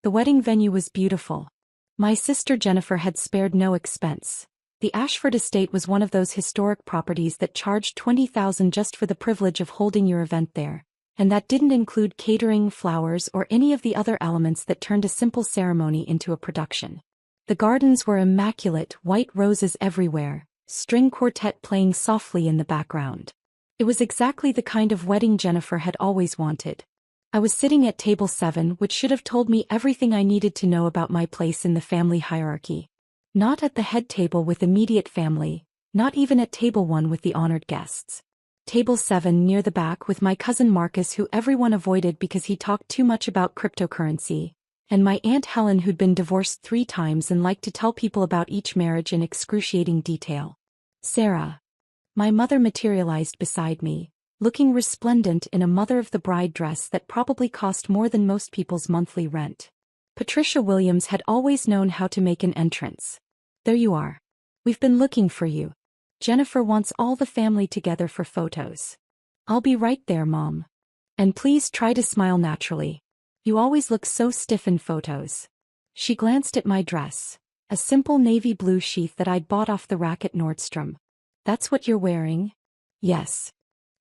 The wedding venue was beautiful. My sister Jennifer had spared no expense. The Ashford estate was one of those historic properties that charged $20,000 just for the privilege of holding your event there. And that didn't include catering, flowers, or any of the other elements that turned a simple ceremony into a production. The gardens were immaculate, white roses everywhere, string quartet playing softly in the background. It was exactly the kind of wedding Jennifer had always wanted. I was sitting at table 7, which should have told me everything I needed to know about my place in the family hierarchy. Not at the head table with immediate family, not even at table 1 with the honored guests. Table 7 near the back with my cousin Marcus, who everyone avoided because he talked too much about cryptocurrency, and my Aunt Helen, who'd been divorced 3 times and liked to tell people about each marriage in excruciating detail. Sarah. My mother materialized beside me, looking resplendent in a mother-of-the-bride dress that probably cost more than most people's monthly rent. Patricia Williams had always known how to make an entrance. There you are. We've been looking for you. Jennifer wants all the family together for photos. I'll be right there, Mom. And please try to smile naturally. You always look so stiff in photos. She glanced at my dress, a simple navy blue sheath that I'd bought off the rack at Nordstrom. That's what you're wearing? Yes.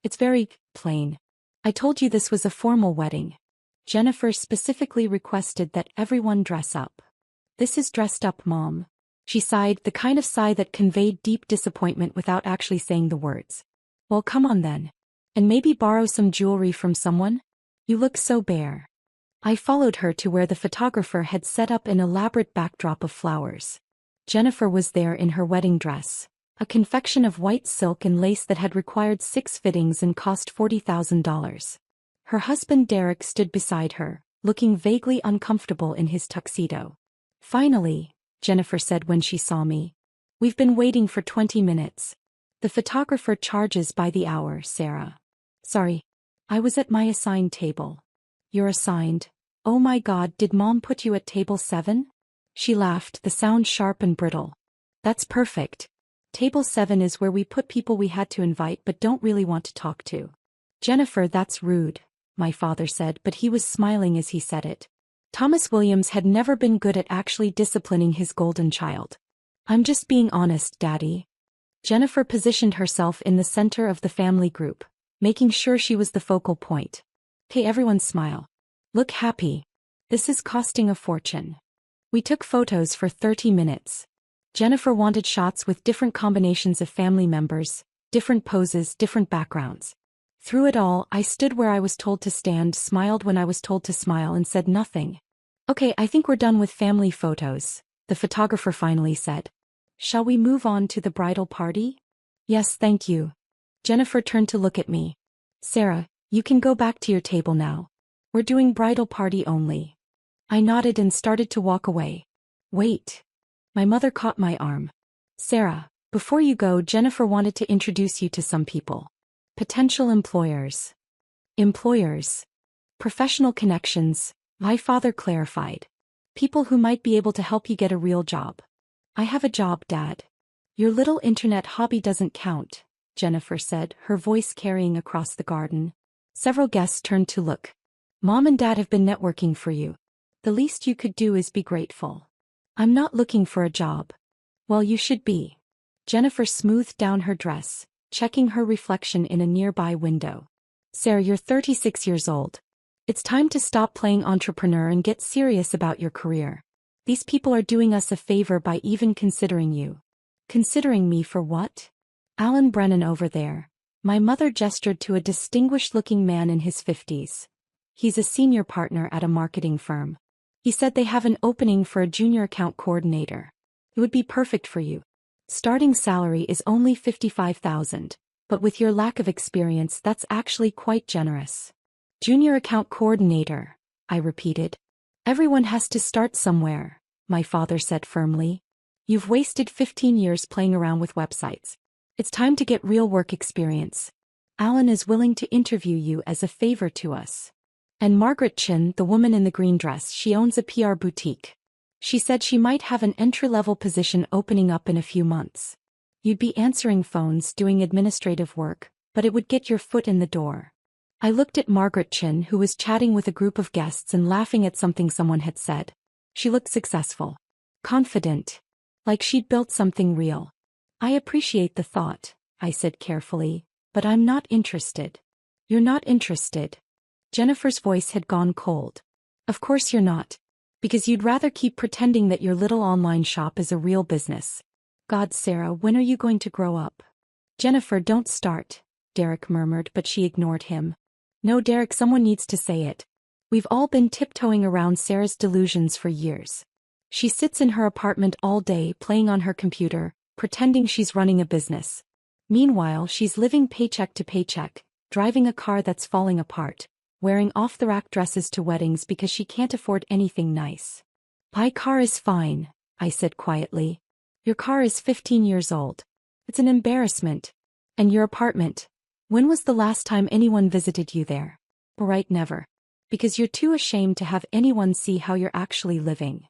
It's very plain. I told you this was a formal wedding. Jennifer specifically requested that everyone dress up. This is dressed up, Mom. She sighed, the kind of sigh that conveyed deep disappointment without actually saying the words. Well, come on then. And maybe borrow some jewelry from someone? You look so bare. I followed her to where the photographer had set up an elaborate backdrop of flowers. Jennifer was there in her wedding dress, a confection of white silk and lace that had required 6 fittings and cost $40,000. Her husband Derek stood beside her, looking vaguely uncomfortable in his tuxedo. Finally, Jennifer said when she saw me. We've been waiting for 20 minutes. The photographer charges by the hour, Sarah. Sorry. I was at my assigned table. You're assigned. Oh my God, did Mom put you at table 7? She laughed, the sound sharp and brittle. That's perfect. Table 7 is where we put people we had to invite but don't really want to talk to. Jennifer, that's rude, my father said, but he was smiling as he said it. Thomas Williams had never been good at actually disciplining his golden child. I'm just being honest, Daddy. Jennifer positioned herself in the center of the family group, making sure she was the focal point. Hey, everyone smile. Look happy. This is costing a fortune. We took photos for 30 minutes. Jennifer wanted shots with different combinations of family members, different poses, different backgrounds. Through it all, I stood where I was told to stand, smiled when I was told to smile, and said nothing. Okay, I think we're done with family photos, the photographer finally said. Shall we move on to the bridal party? Yes, thank you. Jennifer turned to look at me. Sarah, you can go back to your table now. We're doing bridal party only. I nodded and started to walk away. Wait. My mother caught my arm. Sarah, before you go, Jennifer wanted to introduce you to some people. Potential employers. Employers. Professional connections, my father clarified. People who might be able to help you get a real job. I have a job, Dad. Your little internet hobby doesn't count, Jennifer said, her voice carrying across the garden. Several guests turned to look. Mom and Dad have been networking for you. The least you could do is be grateful. I'm not looking for a job. Well, you should be. Jennifer smoothed down her dress, checking her reflection in a nearby window. Sarah, you're 36 years old. It's time to stop playing entrepreneur and get serious about your career. These people are doing us a favor by even considering you. Considering me for what? Alan Brennan over there. My mother gestured to a distinguished-looking man in his 50s. He's a senior partner at a marketing firm. He said they have an opening for a junior account coordinator. It would be perfect for you. Starting salary is only $55,000, but with your lack of experience, that's actually quite generous. Junior account coordinator, I repeated. Everyone has to start somewhere, my father said firmly. You've wasted 15 years playing around with websites. It's time to get real work experience. Alan is willing to interview you as a favor to us. And Margaret Chin, the woman in the green dress, she owns a PR boutique. She said she might have an entry-level position opening up in a few months. You'd be answering phones, doing administrative work, but it would get your foot in the door. I looked at Margaret Chin, who was chatting with a group of guests and laughing at something someone had said. She looked successful. Confident. Like she'd built something real. I appreciate the thought, I said carefully, but I'm not interested. You're not interested. Jennifer's voice had gone cold. Of course you're not. Because you'd rather keep pretending that your little online shop is a real business. God, Sarah, when are you going to grow up? Jennifer, don't start, Derek murmured, but she ignored him. No, Derek, someone needs to say it. We've all been tiptoeing around Sarah's delusions for years. She sits in her apartment all day playing on her computer, pretending she's running a business. Meanwhile, she's living paycheck to paycheck, driving a car that's falling apart, wearing off-the-rack dresses to weddings because she can't afford anything nice. My car is fine, I said quietly. Your car is 15 years old. It's an embarrassment. And your apartment? When was the last time anyone visited you there? Right, never. Because you're too ashamed to have anyone see how you're actually living.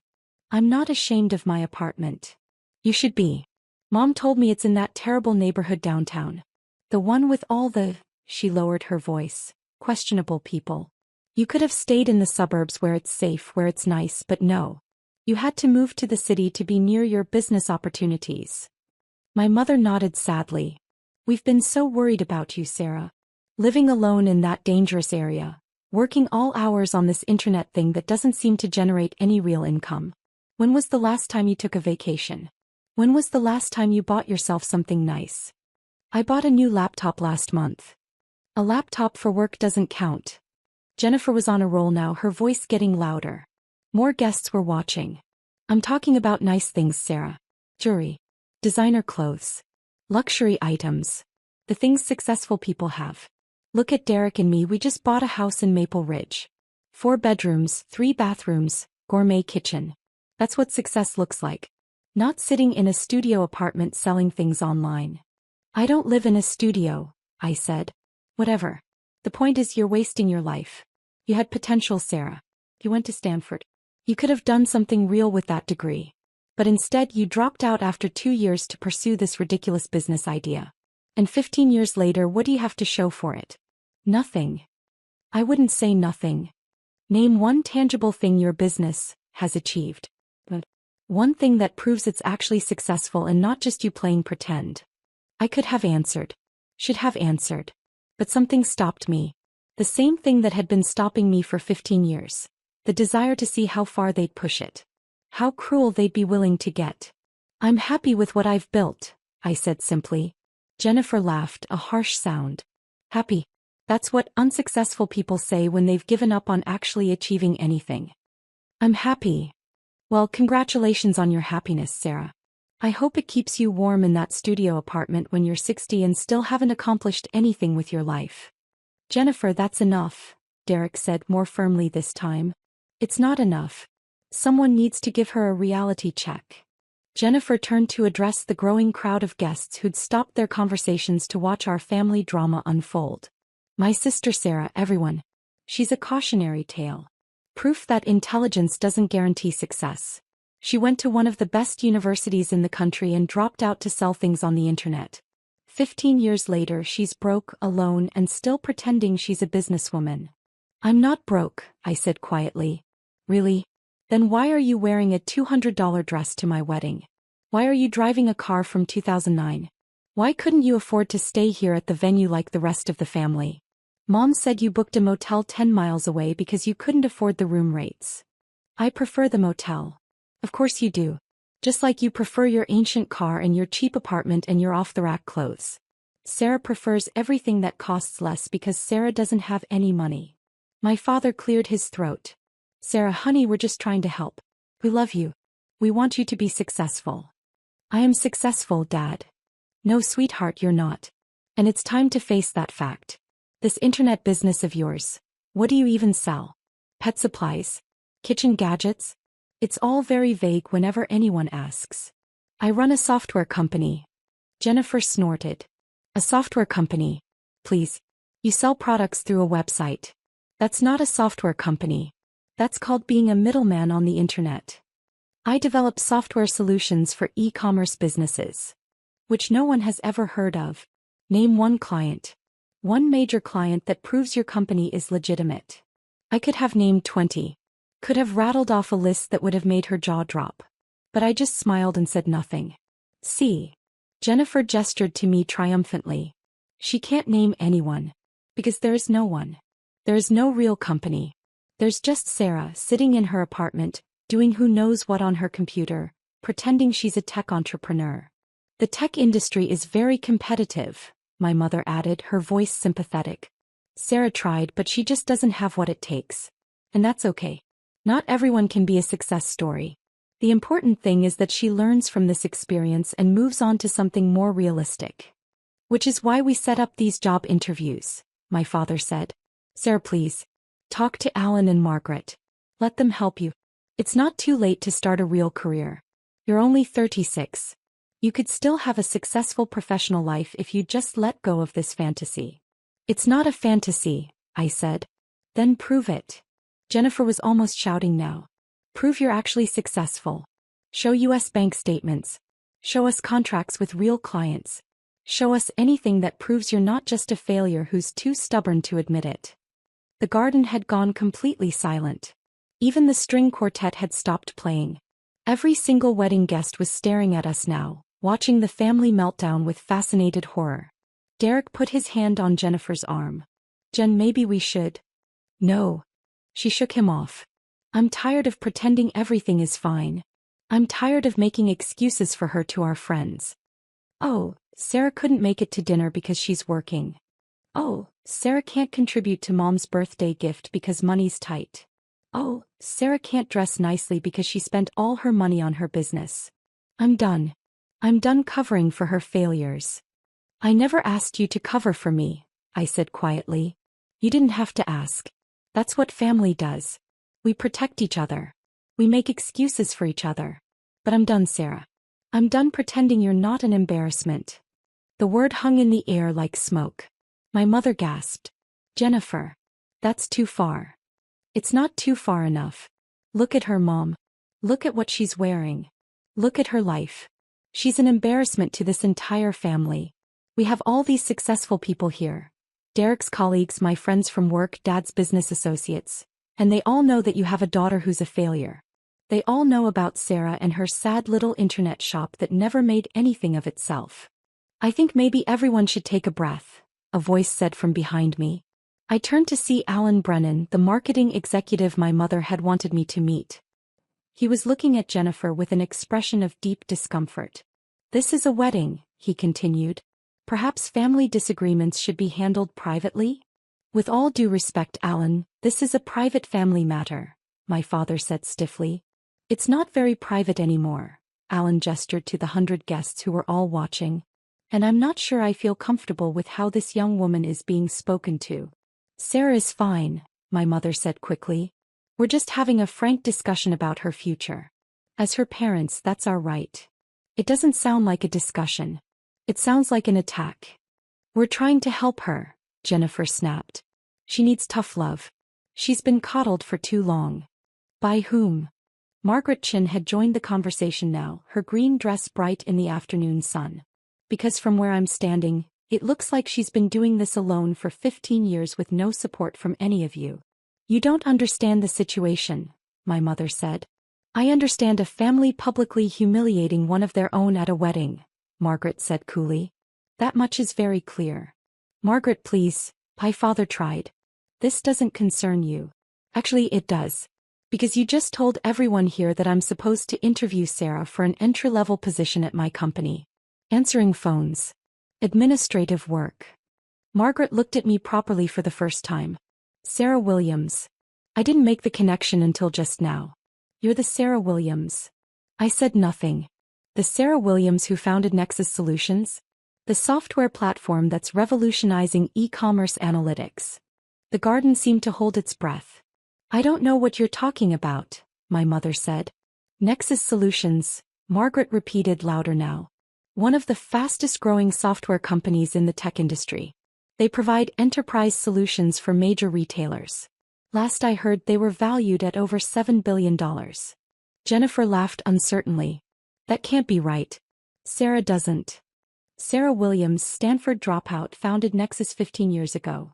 I'm not ashamed of my apartment. You should be. Mom told me it's in that terrible neighborhood downtown. The one with all the, she lowered her voice, questionable people. You could have stayed in the suburbs where it's safe, where it's nice, but no. You had to move to the city to be near your business opportunities. My mother nodded sadly. We've been so worried about you, Sarah. Living alone in that dangerous area. Working all hours on this internet thing that doesn't seem to generate any real income. When was the last time you took a vacation? When was the last time you bought yourself something nice? I bought a new laptop last month. A laptop for work doesn't count. Jennifer was on a roll now, her voice getting louder. More guests were watching. I'm talking about nice things, Sarah. Jewelry. Designer clothes. Luxury items. The things successful people have. Look at Derek and me, we just bought a house in Maple Ridge. 4 bedrooms, 3 bathrooms, gourmet kitchen. That's what success looks like. Not sitting in a studio apartment selling things online. I don't live in a studio, I said. Whatever. The point is you're wasting your life. You had potential, Sarah. You went to Stanford. You could have done something real with that degree. But instead you dropped out after 2 years to pursue this ridiculous business idea. And 15 years later, what do you have to show for it? Nothing. I wouldn't say nothing. Name one tangible thing your business has achieved. But one thing that proves it's actually successful and not just you playing pretend. I could have answered. Should have answered. But something stopped me. The same thing that had been stopping me for 15 years. The desire to see how far they'd push it. How cruel they'd be willing to get. I'm happy with what I've built, I said simply. Jennifer laughed, a harsh sound. Happy. That's what unsuccessful people say when they've given up on actually achieving anything. I'm happy. Well, congratulations on your happiness, Sarah. I hope it keeps you warm in that studio apartment when you're 60 and still haven't accomplished anything with your life. Jennifer, that's enough, Derek said more firmly this time. It's not enough. Someone needs to give her a reality check. Jennifer turned to address the growing crowd of guests who'd stopped their conversations to watch our family drama unfold. My sister Sarah, everyone. She's a cautionary tale. Proof that intelligence doesn't guarantee success. She went to one of the best universities in the country and dropped out to sell things on the internet. 15 years later, she's broke, alone, and still pretending she's a businesswoman. I'm not broke, I said quietly. Really? Then why are you wearing a $200 dress to my wedding? Why are you driving a car from 2009? Why couldn't you afford to stay here at the venue like the rest of the family? Mom said you booked a motel 10 miles away because you couldn't afford the room rates. I prefer the motel. Of course you do. Just like you prefer your ancient car and your cheap apartment and your off-the-rack clothes. Sarah prefers everything that costs less because Sarah doesn't have any money. My father cleared his throat. Sarah, honey, we're just trying to help. We love you. We want you to be successful. I am successful, Dad. No, sweetheart, you're not. And it's time to face that fact. This internet business of yours. What do you even sell? Pet supplies? Kitchen gadgets? It's all very vague whenever anyone asks. I run a software company. Jennifer snorted. A software company. Please. You sell products through a website. That's not a software company. That's called being a middleman on the internet. I develop software solutions for e-commerce businesses. Which no one has ever heard of. Name one client. One major client that proves your company is legitimate. I could have named 20. Could have rattled off a list that would have made her jaw drop. But I just smiled and said nothing. See? Jennifer gestured to me triumphantly. She can't name anyone. Because there is no one. There is no real company. There's just Sarah sitting in her apartment, doing who knows what on her computer, pretending she's a tech entrepreneur. The tech industry is very competitive, my mother added, her voice sympathetic. Sarah tried, but she just doesn't have what it takes. And that's okay. Not everyone can be a success story. The important thing is that she learns from this experience and moves on to something more realistic. Which is why we set up these job interviews, my father said. Sarah, please. Talk to Alan and Margaret. Let them help you. It's not too late to start a real career. You're only 36. You could still have a successful professional life if you just let go of this fantasy. It's not a fantasy, I said. Then prove it. Jennifer was almost shouting now. Prove you're actually successful. Show US bank statements. Show us contracts with real clients. Show us anything that proves you're not just a failure who's too stubborn to admit it. The garden had gone completely silent. Even the string quartet had stopped playing. Every single wedding guest was staring at us now, watching the family meltdown with fascinated horror. Derek put his hand on Jennifer's arm. Jen, maybe we should. No. She shook him off. I'm tired of pretending everything is fine. I'm tired of making excuses for her to our friends. Oh, Sarah couldn't make it to dinner because she's working. Oh, Sarah can't contribute to Mom's birthday gift because money's tight. Oh, Sarah can't dress nicely because she spent all her money on her business. I'm done. I'm done covering for her failures. I never asked you to cover for me, I said quietly. You didn't have to ask. That's what family does. We protect each other. We make excuses for each other. But I'm done, Sarah. I'm done pretending you're not an embarrassment. The word hung in the air like smoke. My mother gasped. Jennifer. That's too far. It's not too far enough. Look at her, Mom. Look at what she's wearing. Look at her life. She's an embarrassment to this entire family. We have all these successful people here. Derek's colleagues, my friends from work, Dad's business associates. And they all know that you have a daughter who's a failure. They all know about Sarah and her sad little internet shop that never made anything of itself. I think maybe everyone should take a breath, a voice said from behind me. I turned to see Alan Brennan, the marketing executive my mother had wanted me to meet. He was looking at Jennifer with an expression of deep discomfort. This is a wedding, he continued. Perhaps family disagreements should be handled privately? With all due respect, Alan, this is a private family matter, my father said stiffly. It's not very private anymore, Alan gestured to the 100 guests who were all watching. And I'm not sure I feel comfortable with how this young woman is being spoken to. Sarah is fine, my mother said quickly. We're just having a frank discussion about her future. As her parents, that's our right. It doesn't sound like a discussion. It sounds like an attack. We're trying to help her, Jennifer snapped. She needs tough love. She's been coddled for too long. By whom? Margaret Chin had joined the conversation now, her green dress bright in the afternoon sun. Because from where I'm standing, it looks like she's been doing this alone for 15 years with no support from any of you. You don't understand the situation, my mother said. I understand a family publicly humiliating one of their own at a wedding, Margaret said coolly. That much is very clear. Margaret, please, my father tried. This doesn't concern you. Actually, it does. Because you just told everyone here that I'm supposed to interview Sarah for an entry-level position at my company. Answering phones. Administrative work. Margaret looked at me properly for the first time. Sarah Williams. I didn't make the connection until just now. You're the Sarah Williams. I said nothing. The Sarah Williams who founded Nexus Solutions? The software platform that's revolutionizing e-commerce analytics. The garden seemed to hold its breath. I don't know what you're talking about, my mother said. Nexus Solutions, Margaret repeated louder now. One of the fastest-growing software companies in the tech industry. They provide enterprise solutions for major retailers. Last I heard they were valued at over $7 billion. Jennifer laughed uncertainly. That can't be right. Sarah doesn't. Sarah Williams, Stanford dropout, founded Nexus 15 years ago.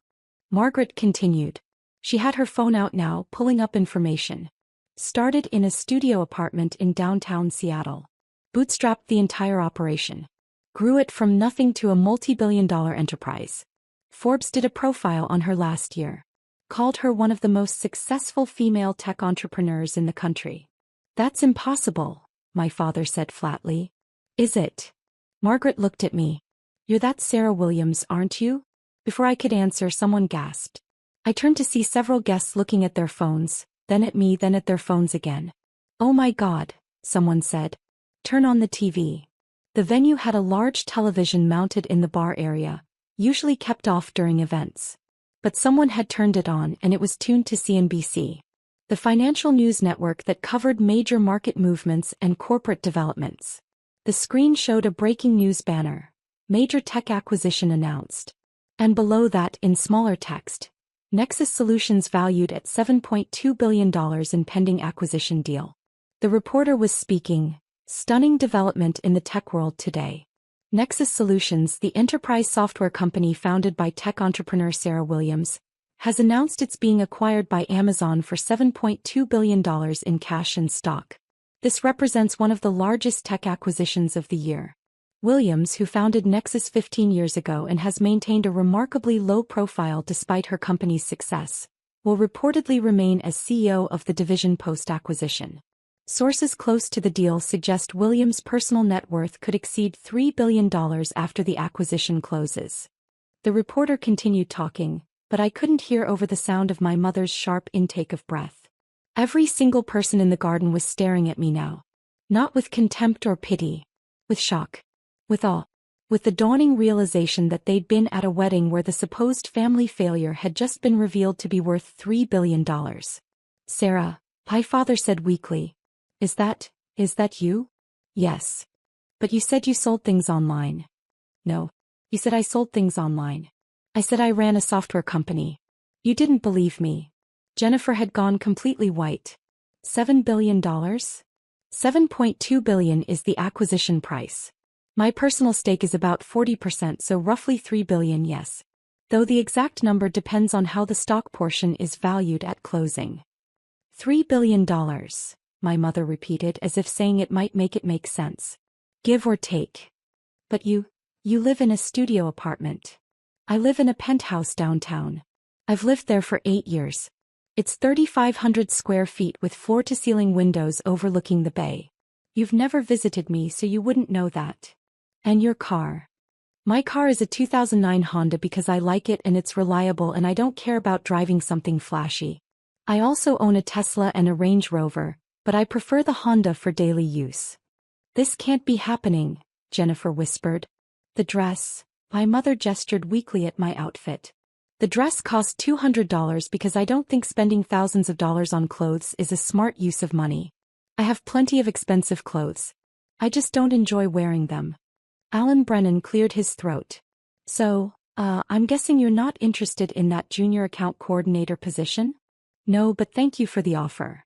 Margaret continued. She had her phone out now, pulling up information. Started in a studio apartment in downtown Seattle. Bootstrapped the entire operation. Grew it from nothing to a multi-billion-dollar enterprise. Forbes did a profile on her last year. Called her one of the most successful female tech entrepreneurs in the country. That's impossible, my father said flatly. Is it? Margaret looked at me. You're that Sarah Williams, aren't you? Before I could answer, someone gasped. I turned to see several guests looking at their phones, then at me, then at their phones again. Oh my God, someone said. Turn on the TV. The venue had a large television mounted in the bar area, usually kept off during events. But someone had turned it on and it was tuned to CNBC, the financial news network that covered major market movements and corporate developments. The screen showed a breaking news banner. Major tech acquisition announced. And below that, in smaller text, Nexus Solutions valued at $7.2 billion in pending acquisition deal. The reporter was speaking. Stunning development in the tech world today. Nexus Solutions, the enterprise software company founded by tech entrepreneur Sarah Williams, has announced it's being acquired by Amazon for $7.2 billion in cash and stock. This represents one of the largest tech acquisitions of the year. Williams, who founded Nexus 15 years ago and has maintained a remarkably low profile despite her company's success, will reportedly remain as CEO of the division post-acquisition. Sources close to the deal suggest Williams' personal net worth could exceed $3 billion after the acquisition closes. The reporter continued talking, but I couldn't hear over the sound of my mother's sharp intake of breath. Every single person in the garden was staring at me now. Not with contempt or pity. With shock. With awe. With the dawning realization that they'd been at a wedding where the supposed family failure had just been revealed to be worth $3 billion. Sarah, my father said weakly. Is that you? Yes. But you said you sold things online. No. You said I sold things online. I said I ran a software company. You didn't believe me. Jennifer had gone completely white. $7 billion? $7.2 billion is the acquisition price. My personal stake is about 40%, so roughly $3 billion, yes. Though the exact number depends on how the stock portion is valued at closing. $3 billion. My mother repeated as if saying it might make sense. Give or take. But you live in a studio apartment. I live in a penthouse downtown. I've lived there for 8 years. It's 3,500 square feet with floor-to-ceiling windows overlooking the bay. You've never visited me, so you wouldn't know that. And your car. My car is a 2009 Honda because I like it and it's reliable and I don't care about driving something flashy. I also own a Tesla and a Range Rover, but I prefer the Honda for daily use. This can't be happening, Jennifer whispered. The dress. My mother gestured weakly at my outfit. The dress cost $200 because I don't think spending thousands of dollars on clothes is a smart use of money. I have plenty of expensive clothes. I just don't enjoy wearing them. Alan Brennan cleared his throat. So, I'm guessing you're not interested in that junior account coordinator position? No, but thank you for the offer.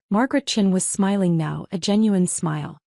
Margaret Chin was smiling now, a genuine smile.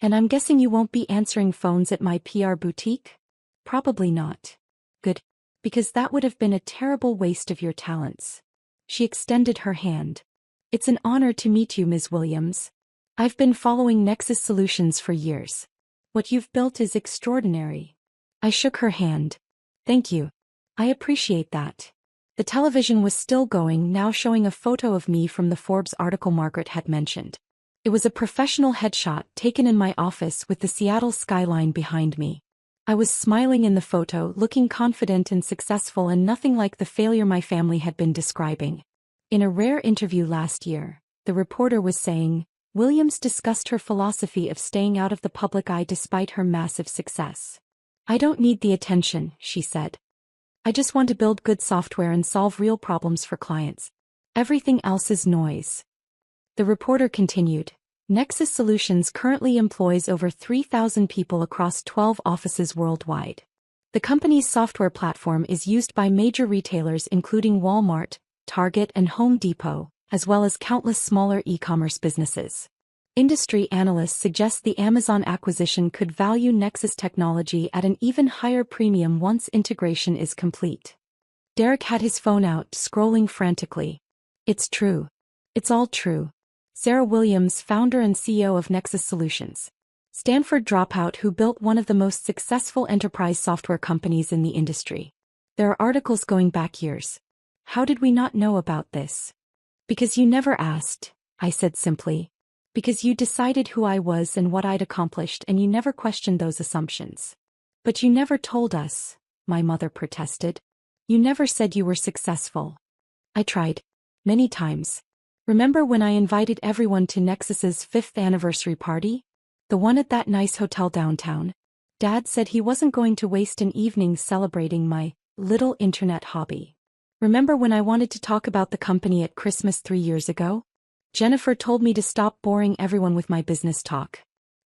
And I'm guessing you won't be answering phones at my PR boutique? Probably not. Good. Because that would have been a terrible waste of your talents. She extended her hand. It's an honor to meet you, Ms. Williams. I've been following Nexus Solutions for years. What you've built is extraordinary. I shook her hand. Thank you. I appreciate that. The television was still going, now showing a photo of me from the Forbes article Margaret had mentioned. It was a professional headshot taken in my office with the Seattle skyline behind me. I was smiling in the photo, looking confident and successful and nothing like the failure my family had been describing. In a rare interview last year, the reporter was saying, Williams discussed her philosophy of staying out of the public eye despite her massive success. I don't need the attention, she said. I just want to build good software and solve real problems for clients. Everything else is noise. The reporter continued. Nexus Solutions currently employs over 3,000 people across 12 offices worldwide. The company's software platform is used by major retailers including Walmart, Target and Home Depot, as well as countless smaller e-commerce businesses. Industry analysts suggest the Amazon acquisition could value Nexus technology at an even higher premium once integration is complete. Derek had his phone out, scrolling frantically. It's true. It's all true. Sarah Williams, founder and CEO of Nexus Solutions. Stanford dropout who built one of the most successful enterprise software companies in the industry. There are articles going back years. How did we not know about this? Because you never asked, I said simply. Because you decided who I was and what I'd accomplished and you never questioned those assumptions. But you never told us, my mother protested. You never said you were successful. I tried. Many times. Remember when I invited everyone to Nexus's 5th anniversary party? The one at that nice hotel downtown? Dad said he wasn't going to waste an evening celebrating my little internet hobby. Remember when I wanted to talk about the company at Christmas 3 years ago? Jennifer told me to stop boring everyone with my business talk.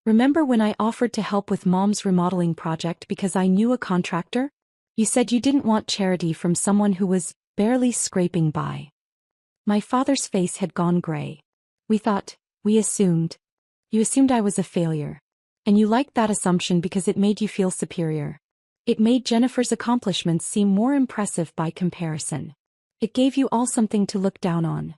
Remember when I offered to help with Mom's remodeling project because I knew a contractor? You said you didn't want charity from someone who was barely scraping by. My father's face had gone gray. We assumed. You assumed I was a failure. And you liked that assumption because it made you feel superior. It made Jennifer's accomplishments seem more impressive by comparison. It gave you all something to look down on.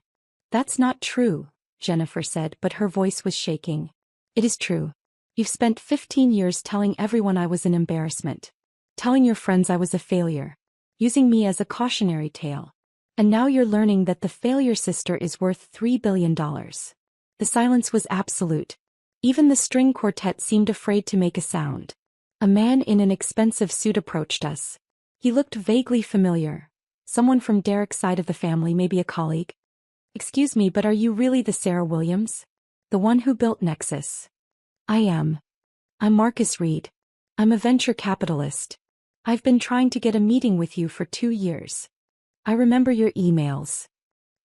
That's not true, Jennifer said, but her voice was shaking. It is true. You've spent 15 years telling everyone I was an embarrassment. Telling your friends I was a failure. Using me as a cautionary tale. And now you're learning that the failure sister is worth $3 billion. The silence was absolute. Even the string quartet seemed afraid to make a sound. A man in an expensive suit approached us. He looked vaguely familiar. Someone from Derek's side of the family, maybe a colleague. Excuse me, but are you really the Sarah Williams? The one who built Nexus? I am. I'm Marcus Reed. I'm a venture capitalist. I've been trying to get a meeting with you for 2 years. I remember your emails.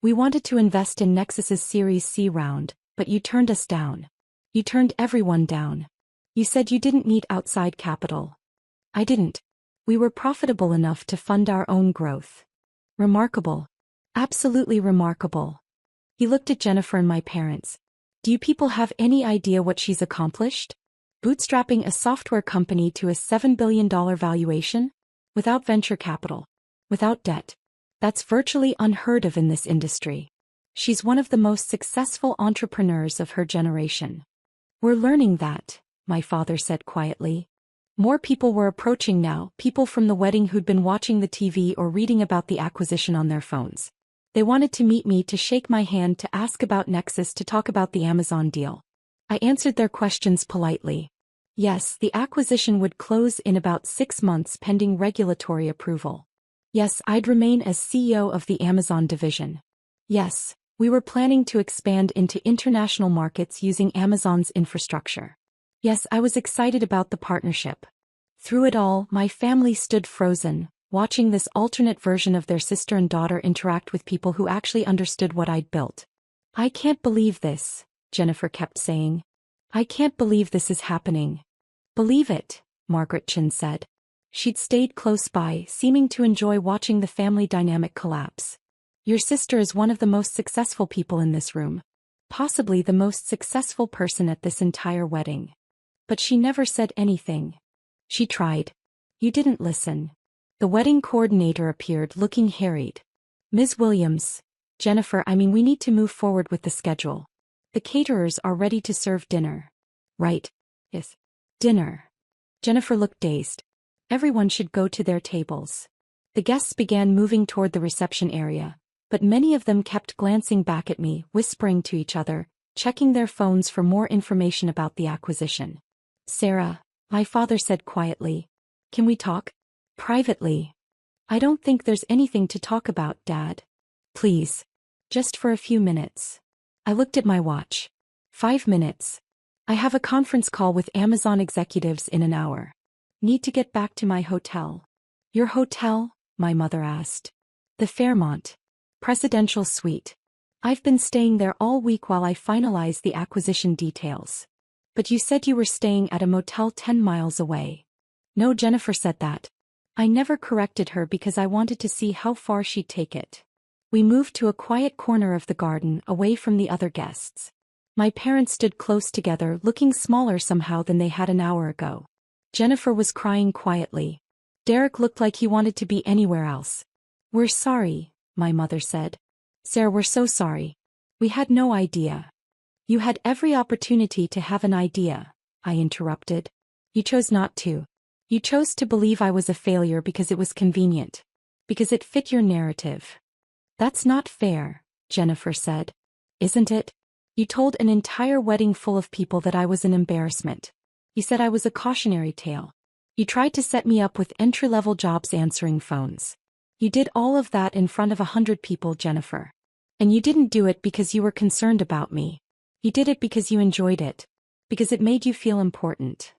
We wanted to invest in Nexus's Series C round, but you turned us down. You turned everyone down. You said you didn't need outside capital. I didn't. We were profitable enough to fund our own growth. Remarkable. Absolutely remarkable. He looked at Jennifer and my parents. Do you people have any idea what she's accomplished? Bootstrapping a software company to a $7 billion valuation? Without venture capital. Without debt. That's virtually unheard of in this industry. She's one of the most successful entrepreneurs of her generation. We're learning that, my father said quietly. More people were approaching now, people from the wedding who'd been watching the TV or reading about the acquisition on their phones. They wanted to meet me, to shake my hand, to ask about Nexus, to talk about the Amazon deal. I answered their questions politely. Yes, the acquisition would close in about 6 months pending regulatory approval. Yes, I'd remain as CEO of the Amazon division. Yes, we were planning to expand into international markets using Amazon's infrastructure. Yes, I was excited about the partnership. Through it all, my family stood frozen, watching this alternate version of their sister and daughter interact with people who actually understood what I'd built. I can't believe this, Jennifer kept saying. I can't believe this is happening. Believe it, Margaret Chin said. She'd stayed close by, seeming to enjoy watching the family dynamic collapse. Your sister is one of the most successful people in this room. Possibly the most successful person at this entire wedding. But she never said anything. She tried. You didn't listen. The wedding coordinator appeared, looking harried. Ms. Williams, Jennifer, we need to move forward with the schedule. The caterers are ready to serve dinner. Right. Yes. Dinner. Jennifer looked dazed. Everyone should go to their tables. The guests began moving toward the reception area, but many of them kept glancing back at me, whispering to each other, checking their phones for more information about the acquisition. Sarah, my father said quietly. Can we talk? Privately. I don't think there's anything to talk about, Dad. Please. Just for a few minutes. I looked at my watch. 5 minutes. I have a conference call with Amazon executives in an hour. Need to get back to my hotel. Your hotel? My mother asked. The Fairmont. Presidential suite. I've been staying there all week while I finalize the acquisition details. But you said you were staying at a motel 10 miles away. No, Jennifer said that. I never corrected her because I wanted to see how far she'd take it. We moved to a quiet corner of the garden, away from the other guests. My parents stood close together, looking smaller somehow than they had an hour ago. Jennifer was crying quietly. Derek looked like he wanted to be anywhere else. "We're sorry," my mother said. "Sarah, we're so sorry. We had no idea." "You had every opportunity to have an idea," I interrupted. "You chose not to. You chose to believe I was a failure because it was convenient. Because it fit your narrative." "That's not fair," Jennifer said. "Isn't it? You told an entire wedding full of people that I was an embarrassment. You said I was a cautionary tale. You tried to set me up with entry-level jobs answering phones. You did all of that in front of 100 people, Jennifer. And you didn't do it because you were concerned about me. You did it because you enjoyed it. Because it made you feel important."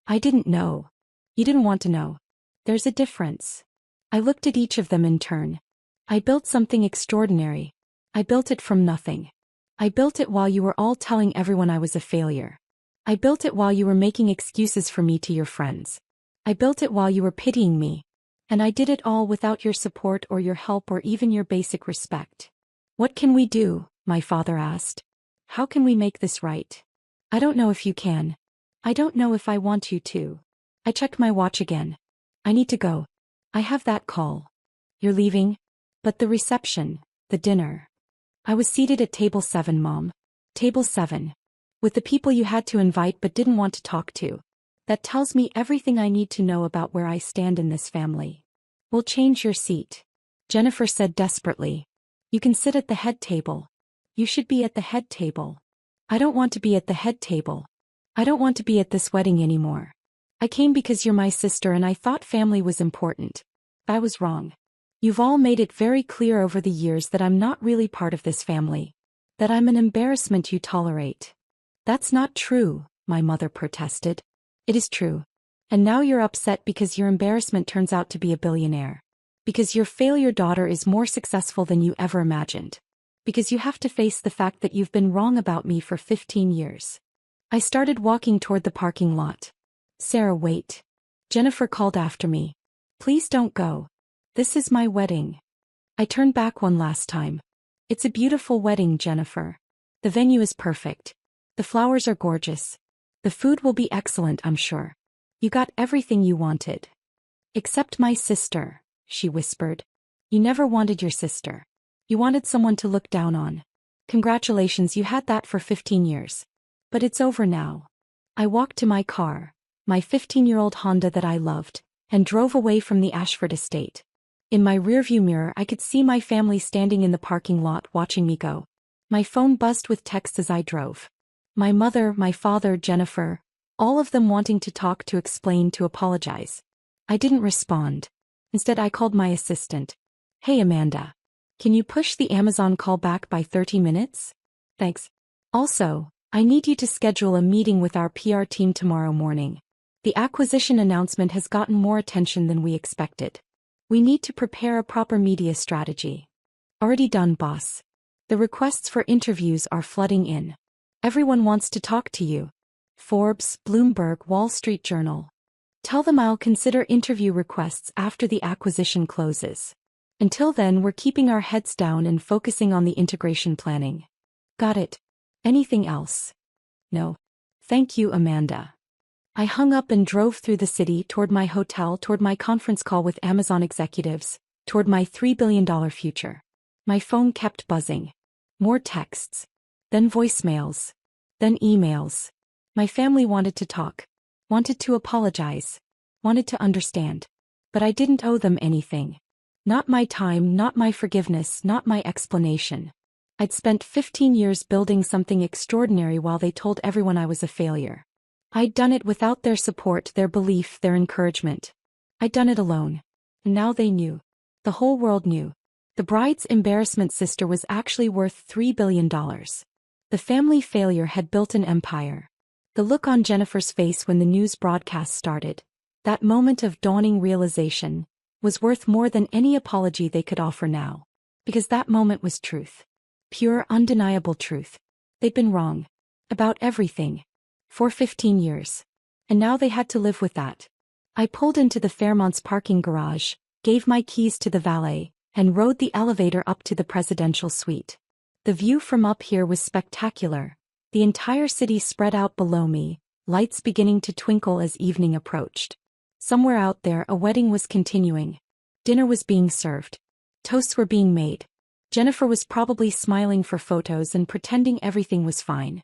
"I didn't know. You didn't want to know. There's a difference." I looked at each of them in turn. "I built something extraordinary. I built it from nothing. I built it while you were all telling everyone I was a failure. I built it while you were making excuses for me to your friends. I built it while you were pitying me. And I did it all without your support or your help or even your basic respect." "What can we do?" my father asked. "How can we make this right?" "I don't know if you can. I don't know if I want you to." I checked my watch again. "I need to go. I have that call." "You're leaving?" "But the reception, the dinner." "I was seated at table 7, Mom. Table 7. With the people you had to invite but didn't want to talk to. That tells me everything I need to know about where I stand in this family." "We'll change your seat," Jennifer said desperately. "You can sit at the head table. You should be at the head table." "I don't want to be at the head table. I don't want to be at this wedding anymore. I came because you're my sister and I thought family was important. I was wrong. You've all made it very clear over the years that I'm not really part of this family. That I'm an embarrassment you tolerate." "That's not true," my mother protested. "It is true. And now you're upset because your embarrassment turns out to be a billionaire. Because your failure daughter is more successful than you ever imagined. Because you have to face the fact that you've been wrong about me for 15 years. I started walking toward the parking lot. "Sarah, wait." Jennifer called after me. "Please don't go. This is my wedding." I turned back one last time. "It's a beautiful wedding, Jennifer. The venue is perfect. The flowers are gorgeous. The food will be excellent, I'm sure. You got everything you wanted." "Except my sister," she whispered. "You never wanted your sister. You wanted someone to look down on. Congratulations, you had that for 15 years. But it's over now." I walked to my car, my 15-year-old Honda that I loved, and drove away from the Ashford estate. In my rearview mirror I could see my family standing in the parking lot watching me go. My phone buzzed with texts as I drove. My mother, my father, Jennifer, all of them wanting to talk, to explain, to apologize. I didn't respond. Instead I called my assistant. "Hey Amanda. Can you push the Amazon call back by 30 minutes? Thanks. Also, I need you to schedule a meeting with our PR team tomorrow morning. The acquisition announcement has gotten more attention than we expected. We need to prepare a proper media strategy." "Already done, boss. The requests for interviews are flooding in. Everyone wants to talk to you. Forbes, Bloomberg, Wall Street Journal. Tell them I'll consider interview requests after the acquisition closes. Until then, we're keeping our heads down and focusing on the integration planning." "Got it. Anything else?" "No. Thank you, Amanda." I hung up and drove through the city, toward my hotel, toward my conference call with Amazon executives, toward my $3 billion future. My phone kept buzzing. More texts. Then voicemails. Then emails. My family wanted to talk. Wanted to apologize. Wanted to understand. But I didn't owe them anything. Not my time, not my forgiveness, not my explanation. I'd spent 15 years building something extraordinary while they told everyone I was a failure. I'd done it without their support, their belief, their encouragement. I'd done it alone. And now they knew. The whole world knew. The bride's embarrassment sister was actually worth $3 billion. The family failure had built an empire. The look on Jennifer's face when the news broadcast started, that moment of dawning realization, was worth more than any apology they could offer now. Because that moment was truth. Pure, undeniable truth. They'd been wrong. About everything. For 15 years. And now they had to live with that. I pulled into the Fairmont's parking garage, gave my keys to the valet, and rode the elevator up to the presidential suite. The view from up here was spectacular. The entire city spread out below me, lights beginning to twinkle as evening approached. Somewhere out there a wedding was continuing. Dinner was being served. Toasts were being made. Jennifer was probably smiling for photos and pretending everything was fine.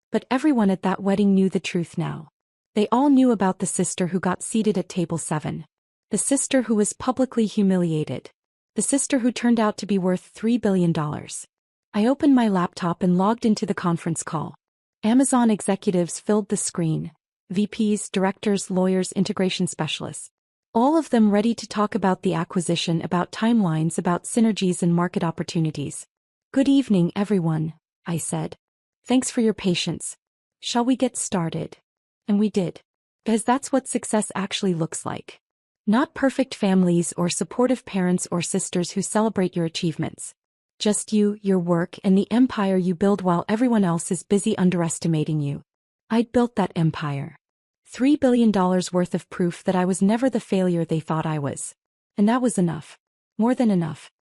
But everyone at that wedding knew the truth now. They all knew about the sister who got seated at table 7. The sister who was publicly humiliated. The sister who turned out to be worth $3 billion. I opened my laptop and logged into the conference call. Amazon executives filled the screen. VPs, directors, lawyers, integration specialists. All of them ready to talk about the acquisition, about timelines, about synergies and market opportunities. Good evening, everyone, I said. Thanks for your patience. Shall we get started? And we did. Because that's what success actually looks like. Not perfect families or supportive parents or sisters who celebrate your achievements. Just you, your work, and the empire you build while everyone else is busy underestimating you. I'd built that empire. $3 billion worth of proof that I was never the failure they thought I was. And that was enough. More than enough.